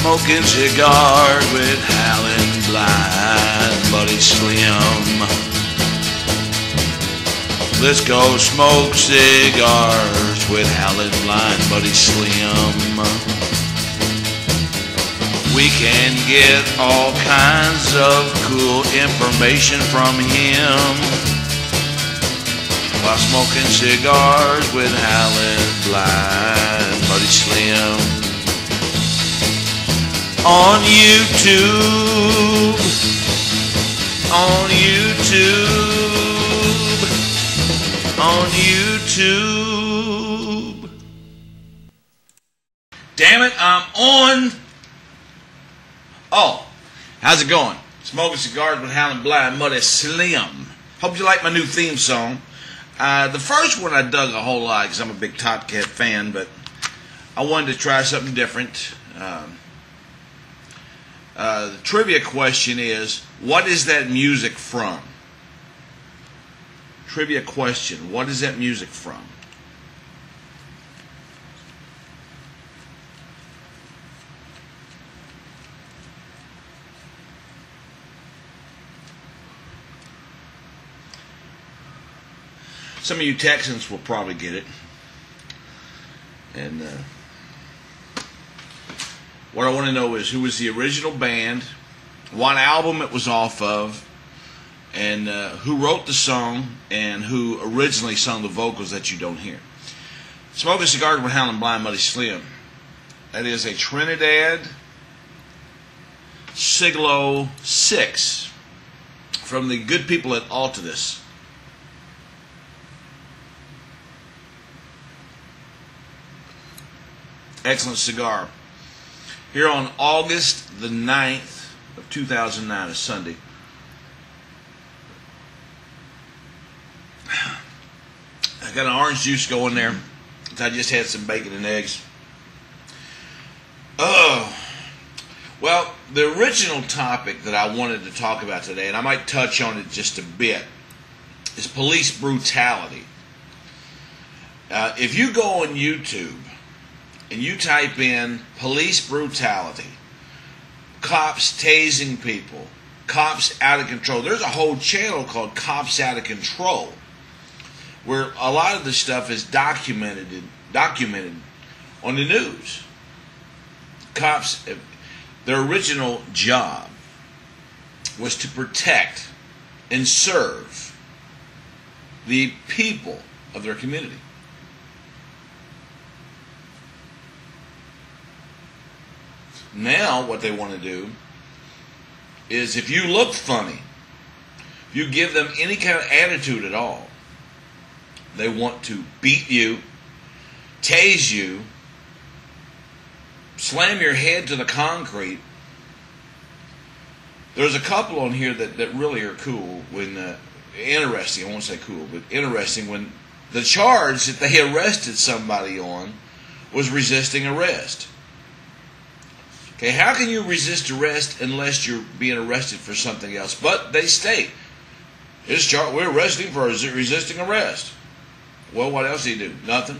Smoking cigars with Howlinblind, Buddy Slim. Let's go smoke cigars with Howlinblind, Buddy Slim. We can get all kinds of cool information from him while smoking cigars with Howlinblind, Buddy Slim. On YouTube, on YouTube, on YouTube. Damn it, I'm on. Oh, how's it going? Smoking cigars with Howlinblind, Buddy Slim. Hope you like my new theme song. The first one I dug a whole lot because I'm a big Top Cat fan, but I wanted to try something different. The trivia question is, what is that music from? Trivia question, what is that music from? Some of you Texans will probably get it. And what I want to know is who was the original band, what album it was off of, and who wrote the song, and who originally sung the vocals that you don't hear. Smoking Cigars with Howlinblind, Buddy Slim. That is a Trinidad Siglo 6 from the good people at Altadis. Excellent cigar. Here on August the 9th of 2009, a Sunday. I got an orange juice going there. I just had some bacon and eggs. Oh, well, the original topic that I wanted to talk about today, and I might touch on it just a bit, is police brutality. If you go on YouTube and you type in police brutality, cops tasing people, cops out of control, there's a whole channel called Cops Out of Control, where a lot of the stuff is documented on the news. Cops, their original job was to protect and serve the people of their community. Now what they want to do is, if you look funny, if you give them any kind of attitude at all, they want to beat you, tase you, slam your head to the concrete. There's a couple on here that really are cool, when interesting, I won't say cool, but interesting, when the charge that they arrested somebody on was resisting arrest. Okay, how can you resist arrest unless you're being arrested for something else? But they state, we're arresting for resisting arrest. Well, what else did he do? Nothing.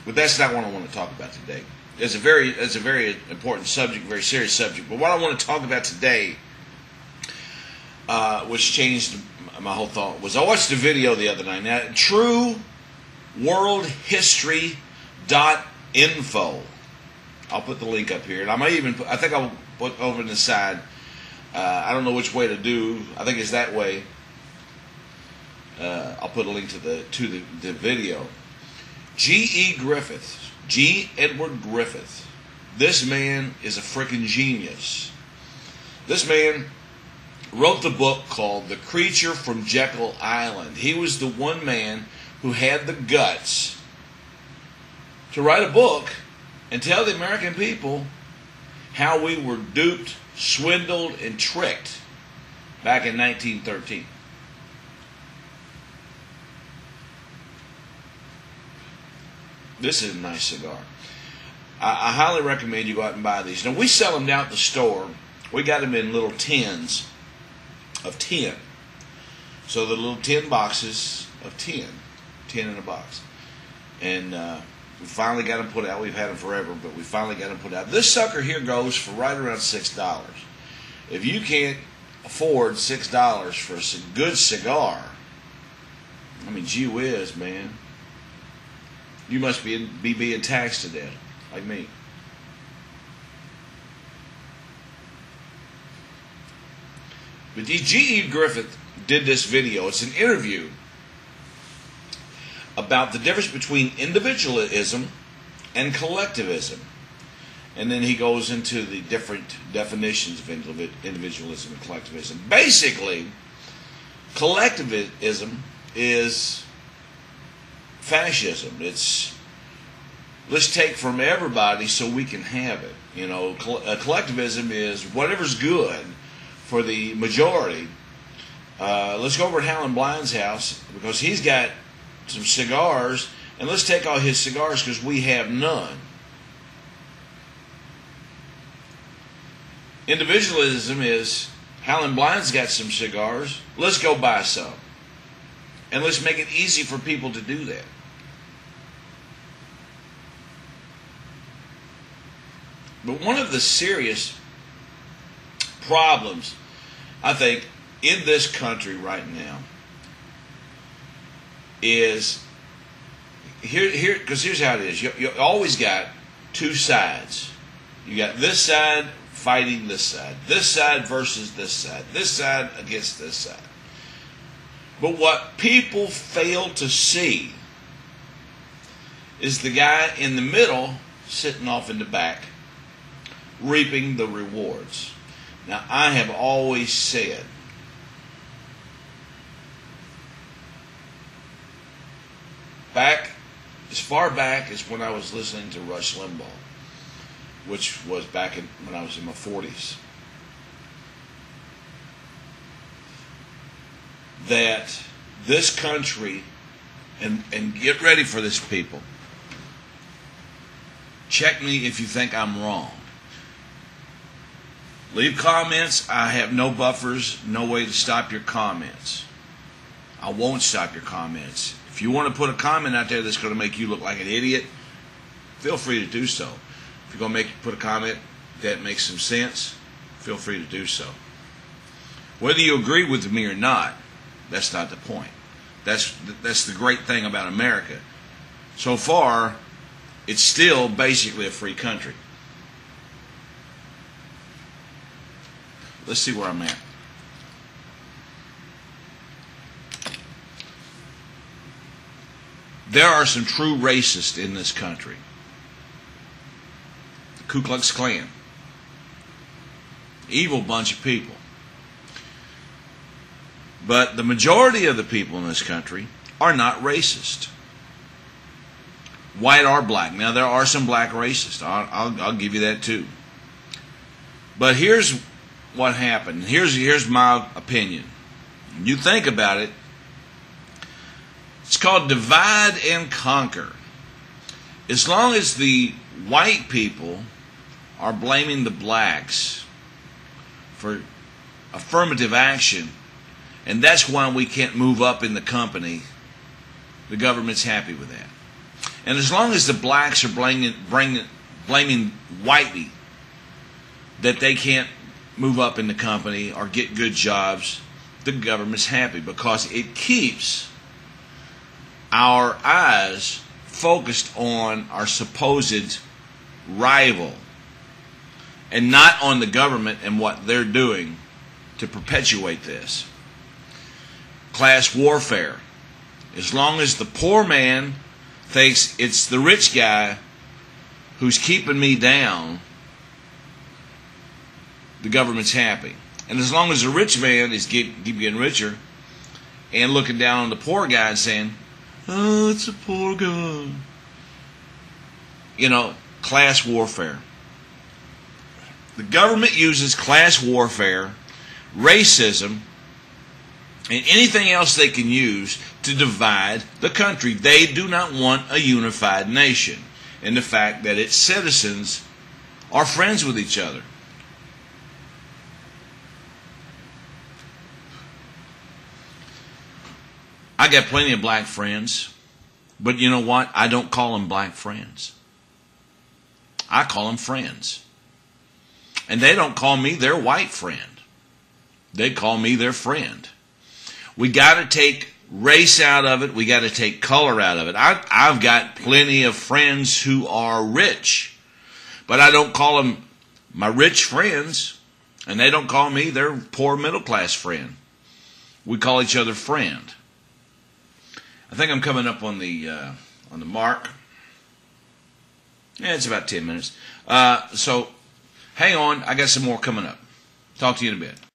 But that's not what I want to talk about today. It's a very important subject, very serious subject. But what I want to talk about today, which changed my whole thought, was I watched a video the other night. Now, trueworldhistory.info. I'll put the link up here, and I think I'll put over on the side. I don't know which way to do. I think it's that way. I'll put a link to the video. G. Edward Griffith. This man is a freaking genius. This man wrote the book called The Creature from Jekyll Island. He was the one man who had the guts to write a book and tell the American people how we were duped, swindled, and tricked back in 1913. This is a nice cigar. I highly recommend you go out and buy these. Now, we sell them down at the store. We got them in little tins of 10. So the little 10 boxes of 10 in a box. And we finally got them put out. We've had them forever, but we finally got them put out. This sucker here goes for right around $6. If you can't afford $6 for a good cigar, I mean, gee whiz, man. You must be being taxed to death, like me. But G.E. Griffith did this video. It's an interview about the difference between individualism and collectivism. And then he goes into the different definitions of individualism and collectivism. Basically, collectivism is fascism. It's, let's take from everybody so we can have it. You know, collectivism is whatever's good for the majority. Let's go over at Howlinblind's house because he's got some cigars, and let's take all his cigars because we have none. Individualism is Howlinblind's got some cigars. Let's go buy some. And let's make it easy for people to do that. But one of the serious problems, I think, in this country right now is because here's how it is. You always got two sides. You got this side fighting this side versus this side against this side. But what people fail to see is the guy in the middle sitting off in the back reaping the rewards. Now, I have always said as far back as when I was listening to Rush Limbaugh, which was back when I was in my 40s, that this country, and get ready for this, people, check me if you think I'm wrong. Leave comments. I have no buffers, no way to stop your comments. I won't stop your comments. If you want to put a comment out there that's going to make you look like an idiot, feel free to do so. If you're going to put a comment that makes some sense, feel free to do so. Whether you agree with me or not, that's not the point. That's the great thing about America. So far, it's still basically a free country. Let's see where I'm at. There are some true racists in this country. The Ku Klux Klan. Evil bunch of people. But the majority of the people in this country are not racist. White or black. Now, there are some black racists. I'll give you that too. But here's what happened. Here's my opinion. You think about it. It's called divide and conquer. As long as the white people are blaming the blacks for affirmative action, and that's why we can't move up in the company, the government's happy with that. And as long as the blacks are blaming whitey that they can't move up in the company or get good jobs, the government's happy because it keeps our eyes focused on our supposed rival and not on the government and what they're doing to perpetuate this. Class warfare. As long as the poor man thinks it's the rich guy who's keeping me down, the government's happy. And as long as the rich man is keep getting richer and looking down on the poor guy and saying, oh, it's a poor guy. You know, class warfare. The government uses class warfare, racism, and anything else they can use to divide the country. They do not want a unified nation, and the fact that its citizens are friends with each other. I got plenty of black friends, but you know what? I don't call them black friends. I call them friends. And they don't call me their white friend. They call me their friend. We got to take race out of it. We got to take color out of it. I've got plenty of friends who are rich, but I don't call them my rich friends, and they don't call me their poor middle class friend. We call each other friend. I think I'm coming up on the mark. Yeah, it's about 10 minutes. So hang on. I got some more coming up. Talk to you in a bit.